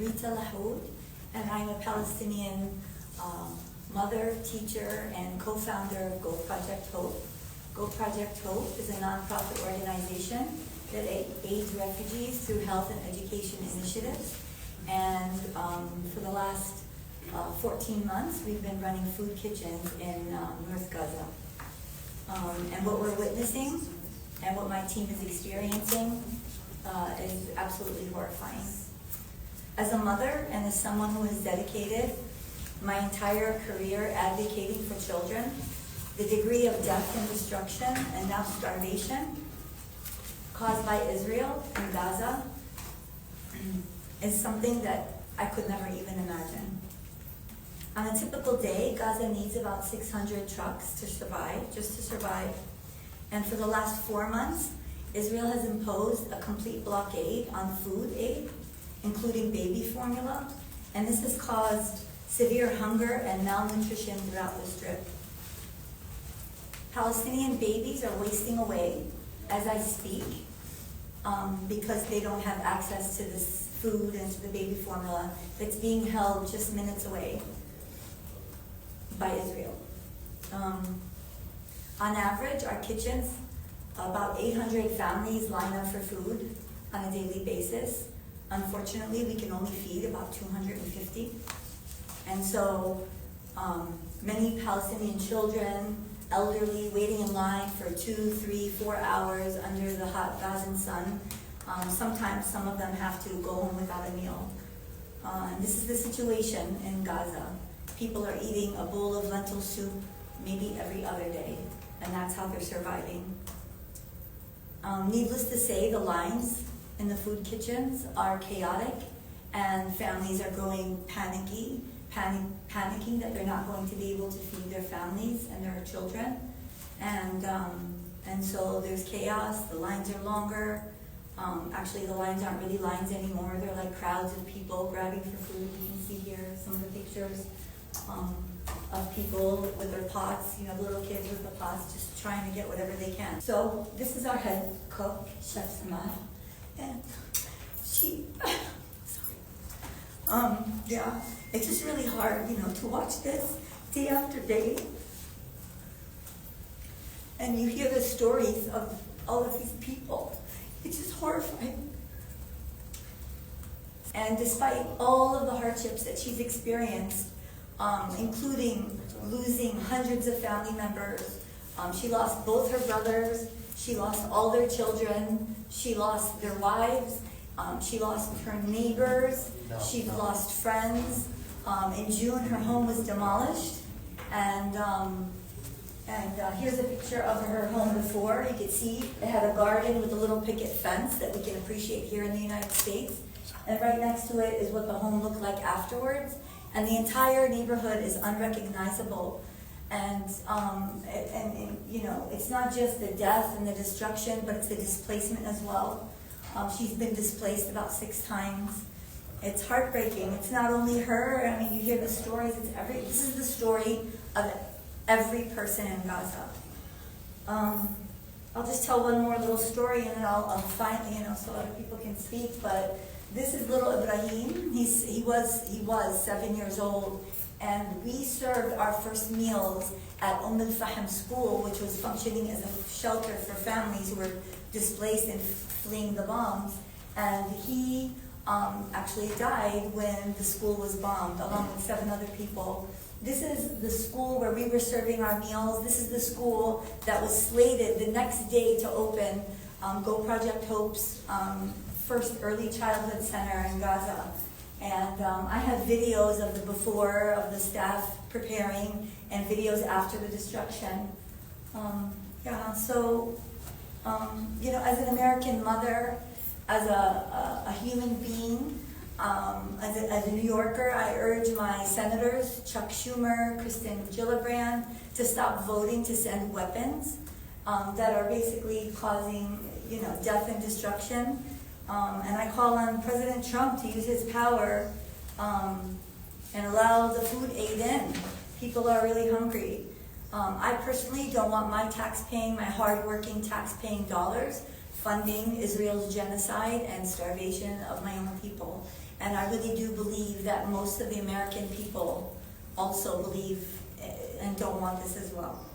and I'm a Palestinian mother, teacher, and co-founder of Go Project Hope. Go Project Hope is a nonprofit organization that aids refugees through health and education initiatives. And for the last 14 months, we've been running food kitchens in North Gaza. And what we're witnessing and what my team is experiencing is absolutely horrifying. As a mother and as someone who has dedicated my entire career advocating for children, the degree of death and destruction and now starvation caused by Israel and Gaza is something that I could never even imagine. On a typical day, Gaza needs about 600 trucks to survive, just to survive. And for the last 4 months, Israel has imposed a complete blockade on food aid, including baby formula, and this has caused severe hunger and malnutrition throughout the Strip. Palestinian babies are wasting away as I speak because they don't have access to this food and to the baby formula that's being held just minutes away by Israel. On average, our kitchens, about 800 families line up for food on a daily basis. Unfortunately, we can only feed about 250. And so many Palestinian children, elderly, waiting in line for 2, 3, 4 hours under the hot Gazan sun. Sometimes some of them have to go home without a meal. And this is the situation in Gaza. People are eating a bowl of lentil soup maybe every other day, and that's how they're surviving. Needless to say, the lines in the food kitchens are chaotic, and families are growing panicking that they're not going to be able to feed their families and their children. And so there's chaos, the lines are longer. Actually, the lines aren't really lines anymore. They're like crowds of people grabbing for food. You can see here some of the pictures of people with their pots, the little kids with the pots just trying to get whatever they can. So this is our head cook, Chef Samad, and she, yeah, it's just really hard, to watch this day after day. And you hear the stories of all of these people. It's just horrifying. And despite all of the hardships that she's experienced, including losing hundreds of family members, she lost both her brothers, she lost all their children, she lost their wives, she lost her neighbors, she lost friends. In June, her home was demolished, and here's a picture of her home before. You can see it had a garden with a little picket fence that we can appreciate here in the United States. And right next to it is what the home looked like afterwards. And the entire neighborhood is unrecognizable. And it's not just the death and the destruction, but it's the displacement as well. She's been displaced about 6 times. It's heartbreaking. It's not only her. I mean, you hear the stories. This is the story of every person in Gaza. I'll just tell one more little story, and then I'll finally, so other people can speak. But this is little Ibrahim. He was 7 years old, and we served our first meals at Al-Fahm school, which was functioning as a shelter for families who were displaced and fleeing the bombs. And he actually died when the school was bombed, along with 7 other people. This is the school where we were serving our meals. This is the school that was slated the next day to open Go Project Hope's first early childhood center in Gaza. And I have videos of the before of the staff preparing and videos after the destruction. As an American mother, as a human being, as a New Yorker, I urge my senators, Chuck Schumer, Kristen Gillibrand, to stop voting to send weapons that are basically causing, death and destruction. And I call on President Trump to use his power and allow the food aid in. People are really hungry. I personally don't want my hard-working tax-paying dollars funding Israel's genocide and starvation of my own people. And I really do believe that most of the American people also believe and don't want this as well.